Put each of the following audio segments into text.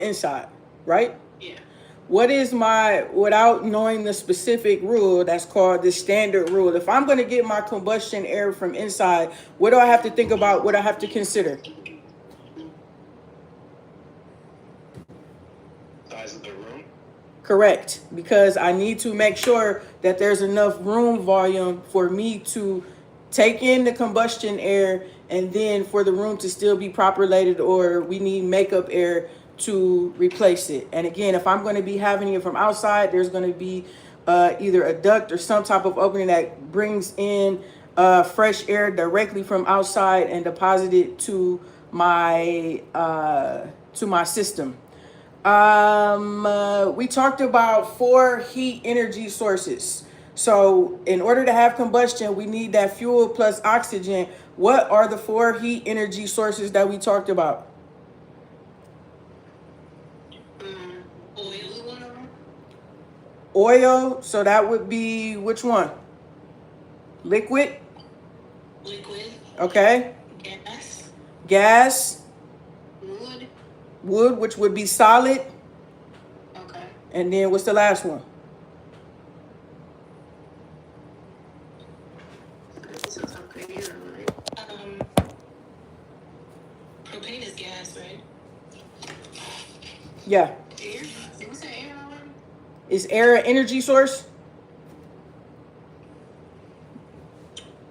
inside, right? Yeah. What is my, without knowing the specific rule, that's called the standard rule. If I'm going to get my combustion air from inside, what do I have to think about? What I have to consider? Size of the room. Correct, because I need to make sure that there's enough room volume for me to take in the combustion air and then for the room to still be populated, or we need makeup air to replace it. And again, if I'm going to be having it from outside, there's going to be either a duct or some type of opening that brings in fresh air directly from outside and deposit it to my system. We talked about 4 heat energy sources. So in order to have combustion, we need that fuel plus oxygen. What are the 4 heat energy sources that we talked about? Oil is one of them. Oil, so that would be which one? Liquid, Liquid. okay. Gas. Gas, Wood. wood, which would be solid. Okay. And then what's the last one? So it's okay. You're right. Propane is gas, right? Yeah. Air. Did we say air already? Is air an energy source?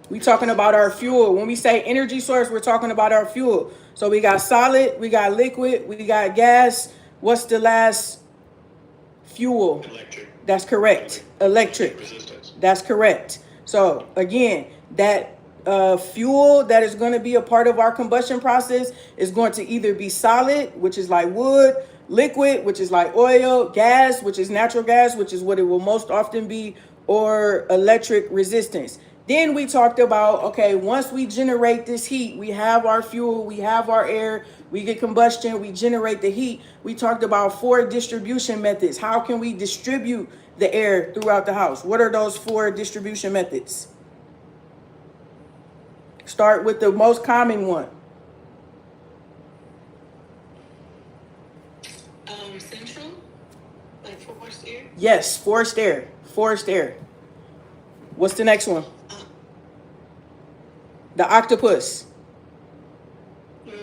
We talking about our fuel. When we say energy source, we're talking about our fuel. So we got solid, we got liquid, we got gas. What's the last fuel? Electric. That's correct. Electric. Resistance. That's correct. So again, that fuel that is going to be a part of our combustion process is going to either be solid, which is like wood, liquid, which is like oil, gas, which is natural gas, which is what it will most often be, or electric resistance. Then we talked about, okay, once we generate this heat, we have our fuel, we have our air, we get combustion, we generate the heat. We talked about 4 distribution methods. How can we distribute the air throughout the house? What are those 4 distribution methods? Start with the most common one. Central. Like forced air. Yes, forced air. Forced air. What's the next one? The octopus. Yeah.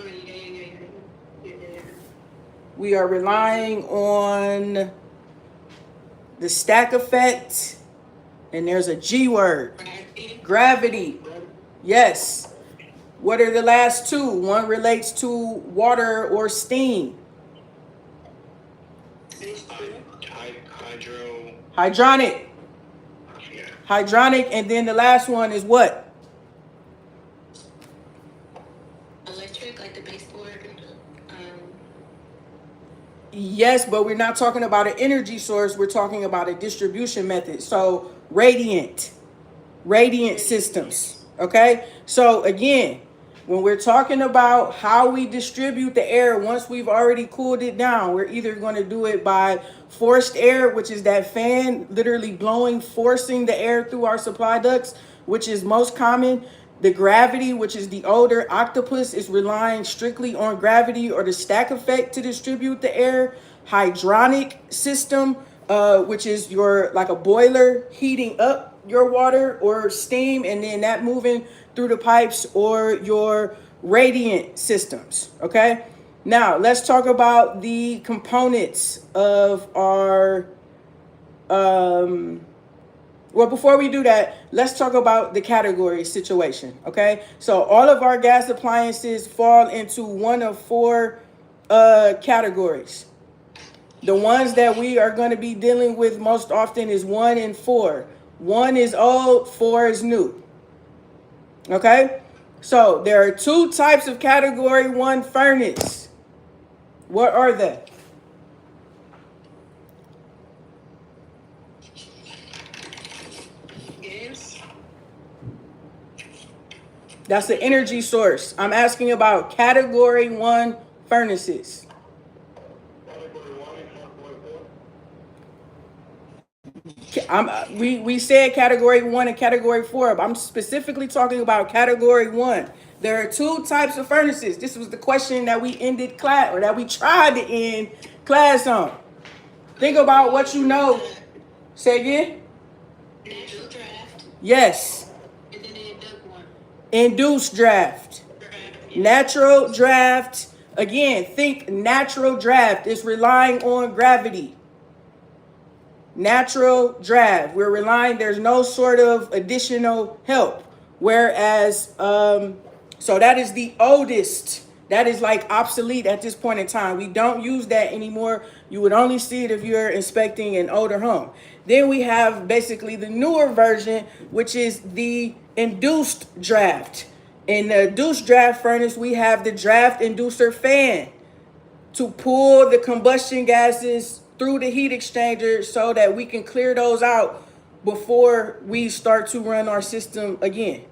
We are relying on the stack effect, and there's a G word. Gravity. Yes. What are the last 2? One relates to water or steam. Hydro. Hydronic. Yeah. Hydronic, and then the last one is what? Electric, like the baseboard. Yes, but we're not talking about an energy source. We're talking about a distribution method. So radiant systems. Okay. So again, when we're talking about how we distribute the air, once we've already cooled it down, we're either going to do it by forced air, which is that fan literally blowing, forcing the air through our supply ducts, which is most common. The gravity, which is the older octopus, is relying strictly on gravity or the stack effect to distribute the air. Hydronic system, which is your like a boiler heating up your water or steam and then that moving through the pipes, or your radiant systems. Okay. Now let's talk about the components of our well, before we do that, let's talk about the category situation, okay? So all of our gas appliances fall into one of 4 categories. The ones that we are going to be dealing with most often is 1 and 4. 1 is old, 4 is new, okay? So there are 2 types of category 1 furnace. What are they? That's the energy source. I'm asking about category 1 furnaces. We said category 1 and category 4, but I'm specifically talking about category 1. There are 2 types of furnaces. This was the question that we ended class, or that we tried to end Class on. Think about what you know. Say again. Natural draft. Yes. And then the induct one. Induced draft. Natural draft. Again, think natural draft is relying on gravity. Natural draft. We're relying, there's no sort of additional help. Whereas, so that is the oldest. That is like obsolete at this point in time. We don't use that anymore. You would only see it if you're inspecting an older home. Then we have basically the newer version, which is the induced draft. In the induced draft furnace, we have the draft inducer fan to pull the combustion gases through the heat exchanger so that we can clear those out before we start to run our system again.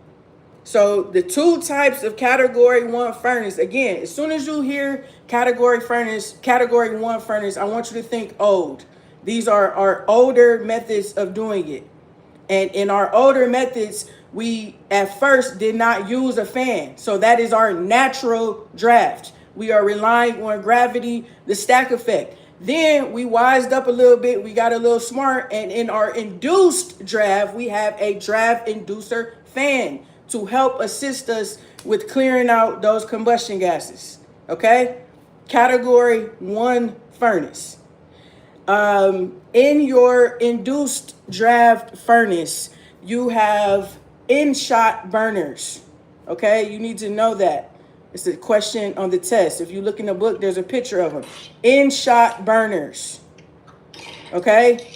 So the two types of category 1 furnace, again, as soon as you hear category 1 furnace, I want you to think old. These are our older methods of doing it. And in our older methods, we at first did not use a fan. So that is our natural draft. We are relying on gravity, the stack effect. Then we wised up a little bit. We got a little smart. And in our induced draft, we have a draft inducer fan to help assist us with clearing out those combustion gases. Okay? Category 1 furnace. In your induced draft furnace, you have in-shot burners. Okay? You need to know that. It's a question on the test. If you look in the book, there's a picture of them. In-shot burners. Okay?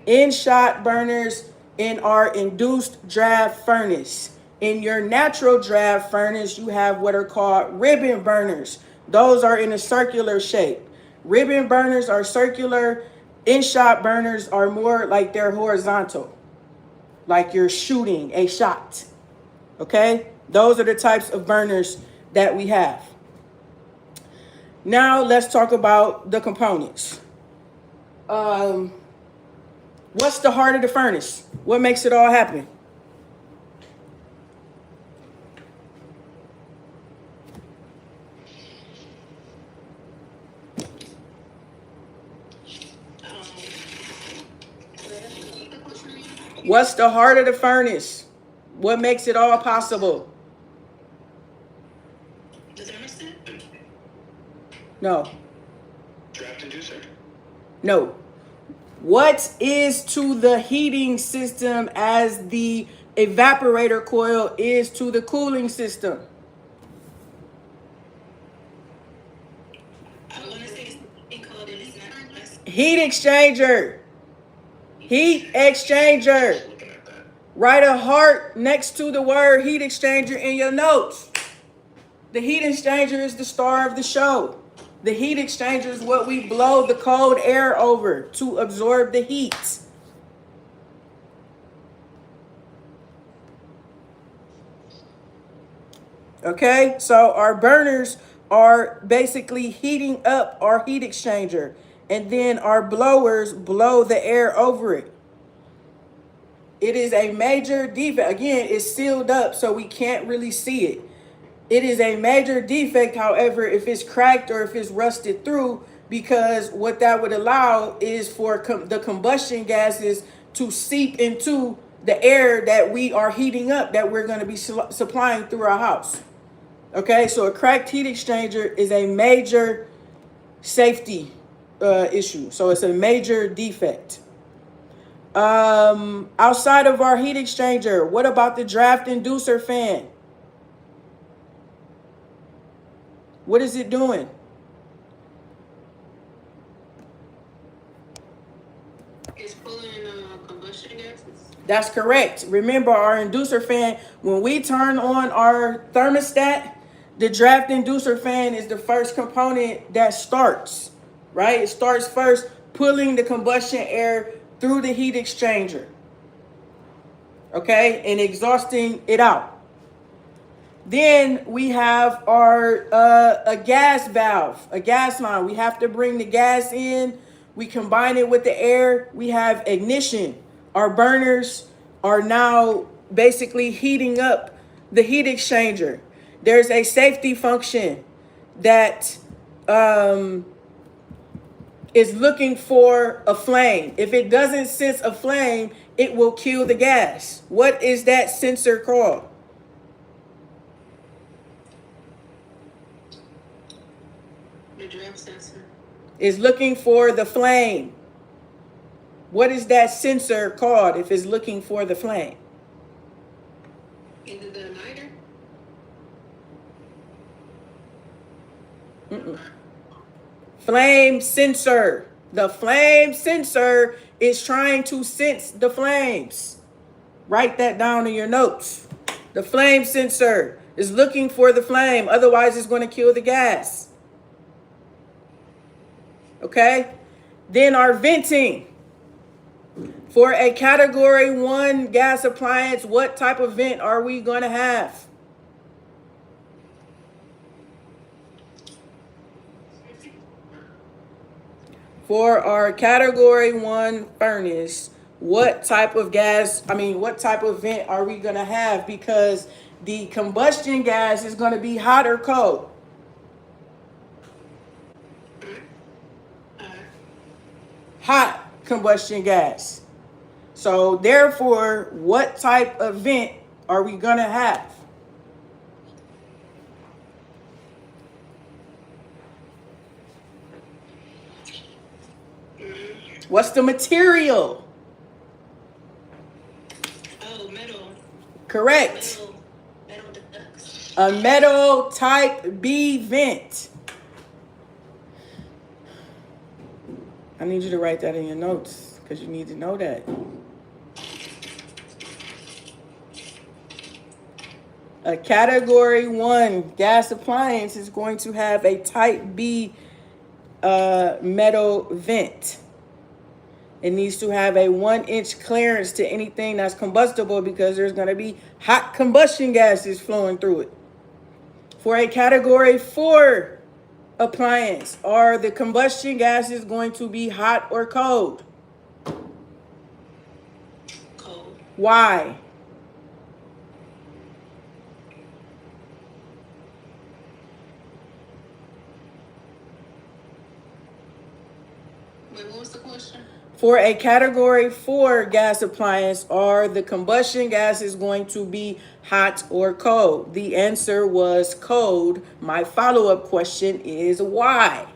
In-shot burners in our induced draft furnace. In your natural draft furnace, you have what are called ribbon burners. Those are in a circular shape. Ribbon burners are circular. In-shot burners are more like they're horizontal. Like you're shooting a shot. Okay? Those are the types of burners that we have. Now let's talk about the components. What's the heart of the furnace? What makes it all happen? What's the heart of the furnace? What makes it all possible? The thermostat? No. Draft inducer? No. What is to the heating system as the evaporator coil is to the cooling system? I want to say it's called it. It's not. Heat exchanger. Heat exchanger. Write a heart next to the word heat exchanger in your notes. The heat exchanger is the star of the show. The heat exchanger is what we blow the cold air over to absorb the heat. Okay, so our burners are basically heating up our heat exchanger, and then our blowers blow the air over it. It is a major defect. Again, it's sealed up, so we can't really see it. It is a major defect, however, if it's cracked or if it's rusted through, because what that would allow is for the combustion gases to seep into the air that we are heating up, that we're going to be supplying through our house. Okay, so a cracked heat exchanger is a major safety issue. So it's a major defect. Outside of our heat exchanger, what about the draft inducer fan? What is it doing? It's pulling combustion gases. That's correct. Remember, our inducer fan, when we turn on our thermostat, the draft inducer fan is the first component that starts, right? It starts first pulling the combustion air through the heat exchanger, okay, and exhausting it out. Then we have our a gas valve, a gas line. We have to bring the gas in. We combine it with the air. We have ignition. Our burners are now basically heating up the heat exchanger. There's a safety function that is looking for a flame. If it doesn't sense a flame, it will kill the gas. What is that sensor called? The draft sensor. Is looking for the flame. What is that sensor called if it's looking for the flame? Either the igniter. Flame sensor. The flame sensor is trying to sense the flames. Write that down in your notes. The flame sensor is looking for the flame. Otherwise, it's going to kill the gas. Okay? Then our venting. For a category 1 gas appliance, what type of vent are we going to have? For our category 1 furnace, what type of vent are we going to have? Because the combustion gas is going to be hot or cold? Hot combustion gas. So therefore, what type of vent are we going to have? What's the material? Oh, metal. Correct. Metal ducts. A metal type B vent. I need you to write that in your notes because you need to know that. A category 1 gas appliance is going to have a type B metal vent. It needs to have a 1-inch clearance to anything that's combustible because there's going to be hot combustion gases flowing through it. For a category 4 appliance, are the combustion gases going to be hot or cold? Cold. Why? Wait, what was the question? For a category 4 gas appliance, are the combustion gases going to be hot or cold? The answer was cold. My follow-up question is why?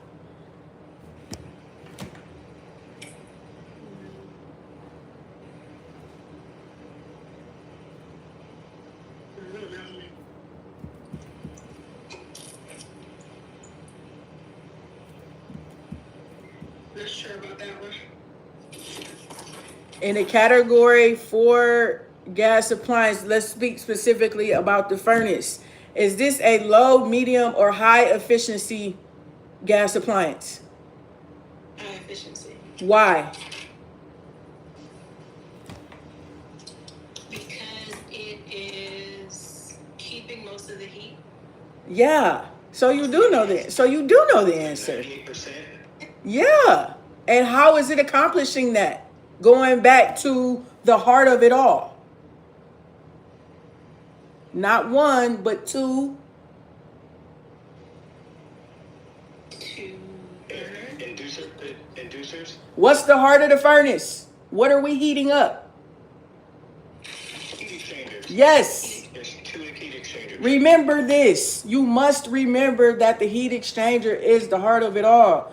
Not sure about that one. In a category 4 gas appliance, let's speak specifically about the furnace. Is this a low, medium, or high efficiency gas appliance? High efficiency. Why? Because it is keeping most of the heat. Yeah. So you do know the answer. 98%. Yeah. And how is it accomplishing that? Going back to the heart of it all. Not 1, but 2. Inducers. What's the heart of the furnace? What are we heating up? Heat exchangers. Yes. There's 2 heat exchangers. Remember this. You must remember that the heat exchanger is the heart of it all.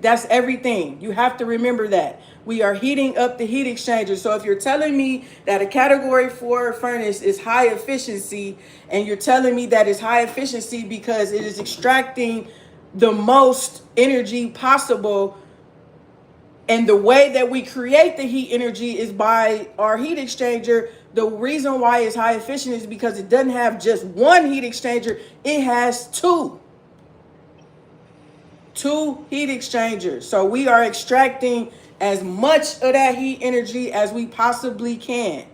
That's everything. You have to remember that. We are heating up the heat exchanger. So if you're telling me that a category 4 furnace is high efficiency, and you're telling me that it's high efficiency because it is extracting the most energy possible, and the way that we create the heat energy is by our heat exchanger, the reason why it's high efficient is because it doesn't have just 1 heat exchanger, it has 2. 2 heat exchangers. So we are extracting as much of that heat energy as we possibly can,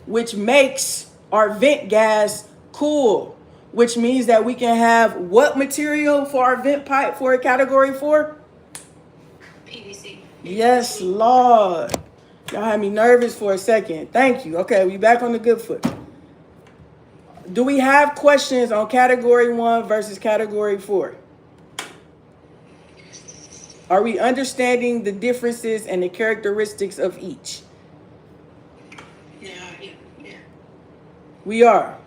which makes our vent gas cool, which means that we can have what material for our vent pipe for a category 4? PVC. Yes, Lord. Y'all had me nervous for a second. Thank you. Okay, we back on the good foot. Do we have questions on category 1 versus category 4? Are we understanding the differences and the characteristics of each? Yeah. We are.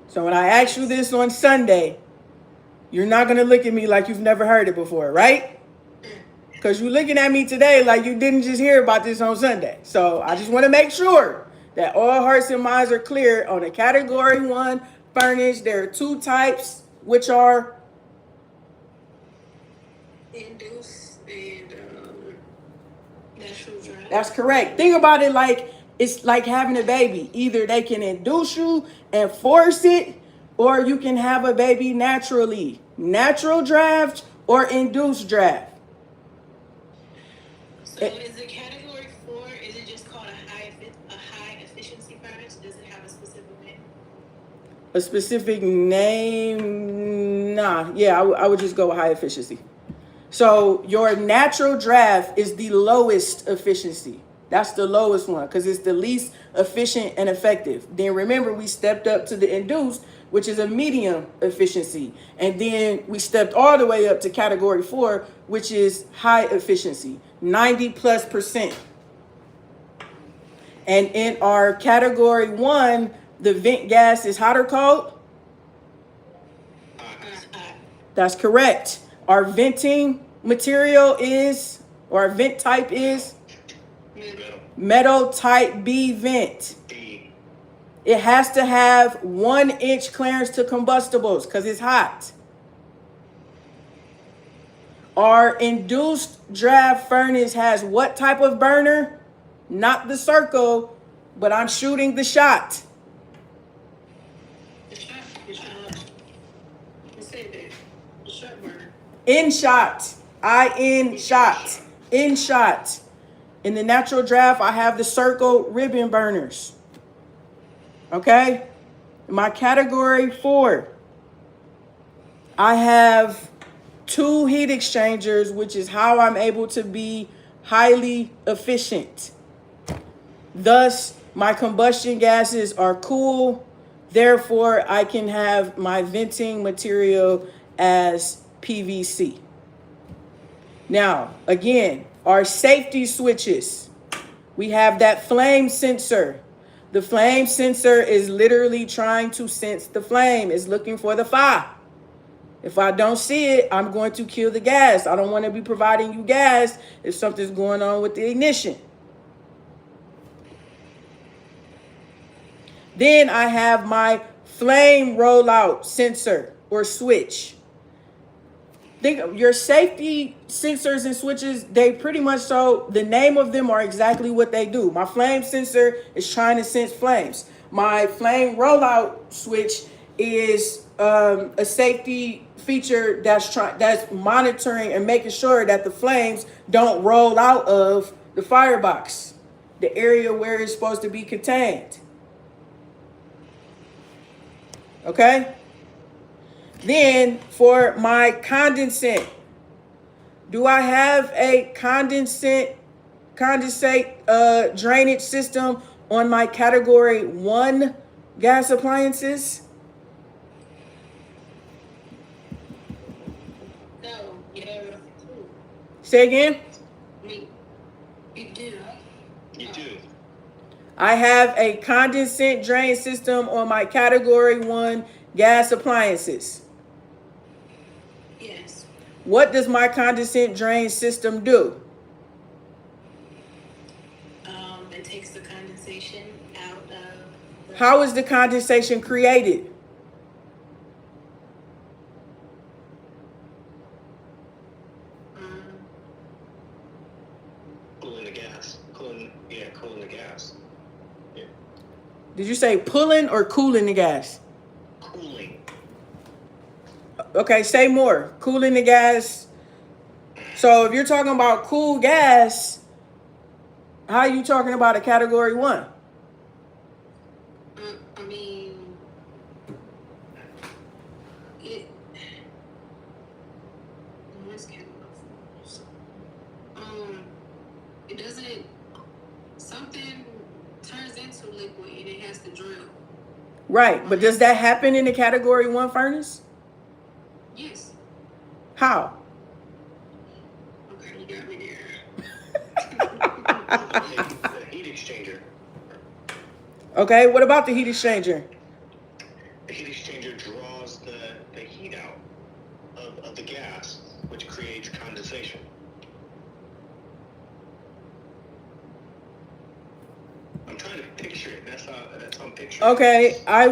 So when I ask you this on Sunday, you're not going to look at me like you've never heard it before, right? Because you're looking at me today like you didn't just hear about this on Sunday. So I just want to make sure that all hearts and minds are clear on the category 1 furnace. There are 2 types, which are Induce and natural drive. That's correct. Think about it like it's like having a baby. Either they can induce you and force it, or you can have a baby naturally. Natural draft or induced draft. So is it category 4? Is it just called a high efficiency furnace? Does it have a specific name? A specific name? Nah. Yeah, I would just go with high efficiency. So your natural draft is the lowest efficiency. That's the lowest one because it's the least efficient and effective. Then remember, we stepped up to the induced, which is a medium efficiency. And then we stepped all the way up to category 4, which is high efficiency, 90+%. And in our category 1, the vent gas is hot or cold? That's correct. Our venting material is, or our vent type is metal type B vent. It has to have 1-inch clearance to combustibles because it's hot. Our induced draft furnace has what type of burner? Not the circle, but I'm shooting the shot. In shot. In shot. In shot. In the natural draft, I have the circle ribbon burners. Okay? My category 4, I have 2 heat exchangers, which is how I'm able to be highly efficient. Thus, my combustion gases are cool. Therefore, I can have my venting material as PVC. Now, again, our safety switches. We have that flame sensor. The flame sensor is literally trying to sense the flame. It's looking for the fire. If I don't see it, I'm going to kill the gas. I don't want to be providing you gas if something's going on with the ignition. Then I have my flame rollout sensor or switch. Think of your safety sensors and switches, they pretty much, so the name of them are exactly what they do. My flame sensor is trying to sense flames. My flame rollout switch is a safety feature that's monitoring and making sure that the flames don't roll out of the firebox, the area where it's supposed to be contained. Okay? Then for my condensate, do I have a condensate drainage system on my category 1 gas appliances? No, yeah. Say again? You do. You do. I have a condensate drain system on my category 1 gas appliances. Yes. What does my condensate drain system do? It takes the condensation out of. How is the condensation created? Cooling the gas. Cooling the gas. Yeah. Did you say pulling or cooling the gas? Cooling. Okay, say more. Cooling the gas. So if you're talking about cool gas, how are you talking about a category 1? I mean, it. What's category 4? It doesn't. Something turns into liquid and it has to drill. Right, but does that happen in the category 1 furnace? Yes. How? Okay, you got me there. The heat exchanger. Okay, what about the heat exchanger? The heat exchanger draws the heat out of the gas, which creates condensation. I'm trying to picture it. That's how I'm picturing it. Okay, I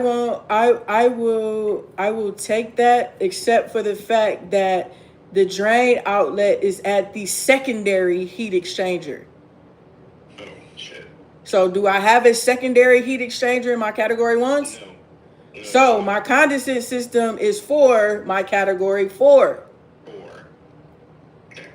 will take that, except for the fact that the drain outlet is at the secondary heat exchanger. Oh, shit. So do I have a secondary heat exchanger in my category ones? No. So my condensate system is for my category 4. 4. Okay.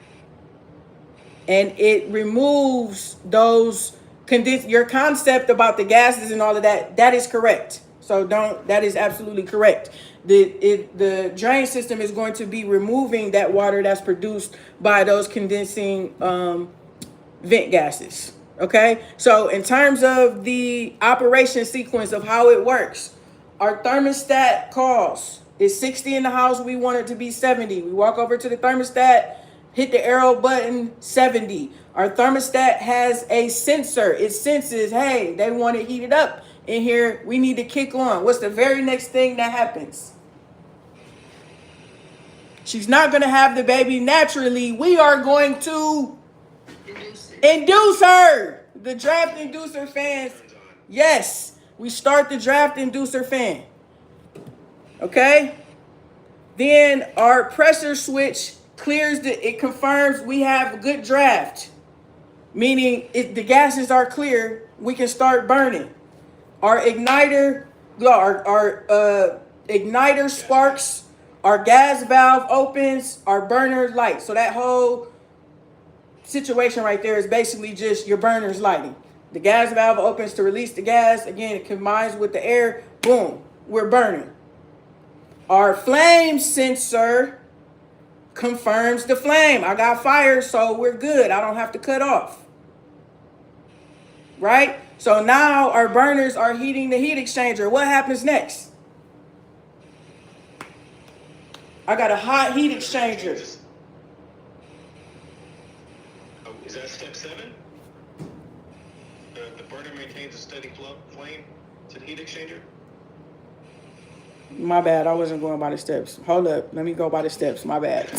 And it removes those your concept about the gases and all of that is correct. So that is absolutely correct. The drain system is going to be removing that water that's produced by those condensing vent gases. Okay, so in terms of the operation sequence of how it works, our thermostat calls. It's 60 in the house. We want it to be 70. We walk over to the thermostat, hit the arrow button, 70. Our thermostat has a sensor. It senses, hey, they want it heated up in here. We need to kick on. What's the very next thing that happens? She's not going to have the baby naturally. We are going to induce her. The draft inducer fans. Yes, we start the draft inducer fan. Okay. Then our pressure switch clears it confirms we have a good draft. Meaning if the gases are clear, we can start burning. Our igniter, our igniter sparks, our gas valve opens, our burner lights. So that whole situation right there is basically just your burner's lighting. The gas valve opens to release the gas. Again, it combines with the air. Boom, we're burning. Our flame sensor confirms the flame. I got fire, so we're good. I don't have to cut off. Right? So now our burners are heating the heat exchanger. What happens next? I got a hot heat exchanger. Oh, is that step 7? The burner maintains a steady flame to the heat exchanger? My bad. I wasn't going by the steps. Hold up. Let me go by the steps. My bad.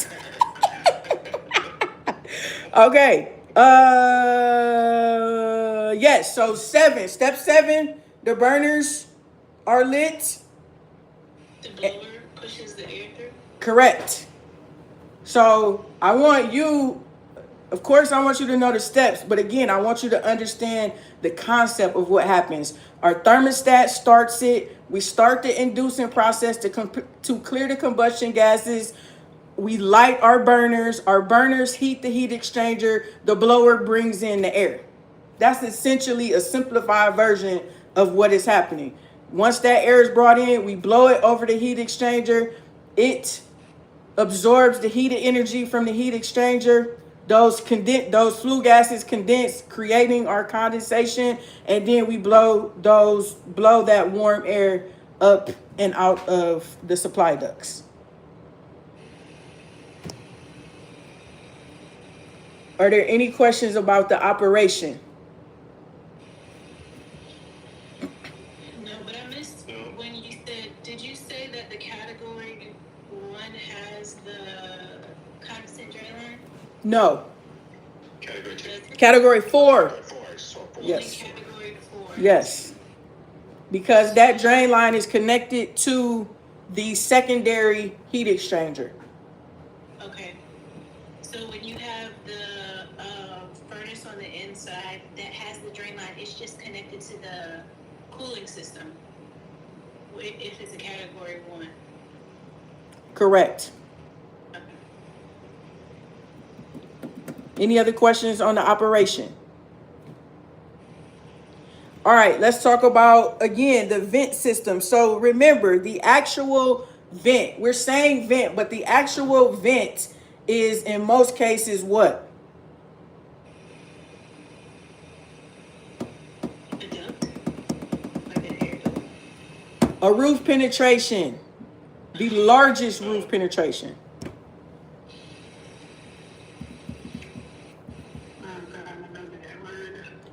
Okay. Yes. So 7. Step 7. The burners are lit. The blower pushes the air through. Correct. So I want you, of course, I want you to know the steps. But again, I want you to understand the concept of what happens. Our thermostat starts it. We start the inducing process to clear the combustion gases. We light our burners. Our burners heat the heat exchanger. The blower brings in the air. That's essentially a simplified version of what is happening. Once that air is brought in, we blow it over the heat exchanger. It absorbs the heated energy from the heat exchanger. Those flue gases condense, creating our condensation, and then we blow that warm air up and out of the supply ducts. Are there any questions about the operation? No, but I missed when you said, did you say that the category 1 has the condensate drain line? No. Category 2. Category 4. 4. Yes. Category 4. Yes. Because that drain line is connected to the secondary heat exchanger. Okay. So when you have the furnace on the inside that has the drain line, it's just connected to the cooling system if it's a category 1. Correct. Okay. Any other questions on the operation? All right, let's talk about, again, the vent system. So remember, the actual vent, we're saying vent, but the actual vent is in most cases what? A duct? Like an air duct? A roof penetration. The largest roof penetration.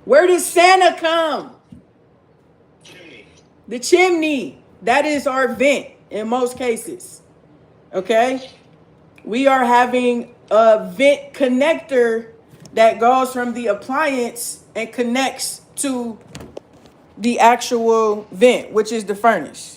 Where does Santa come? Chimney. The chimney. That is our vent in most cases. Okay? We are having a vent connector that goes from the appliance and connects to the actual vent, which is the furnace.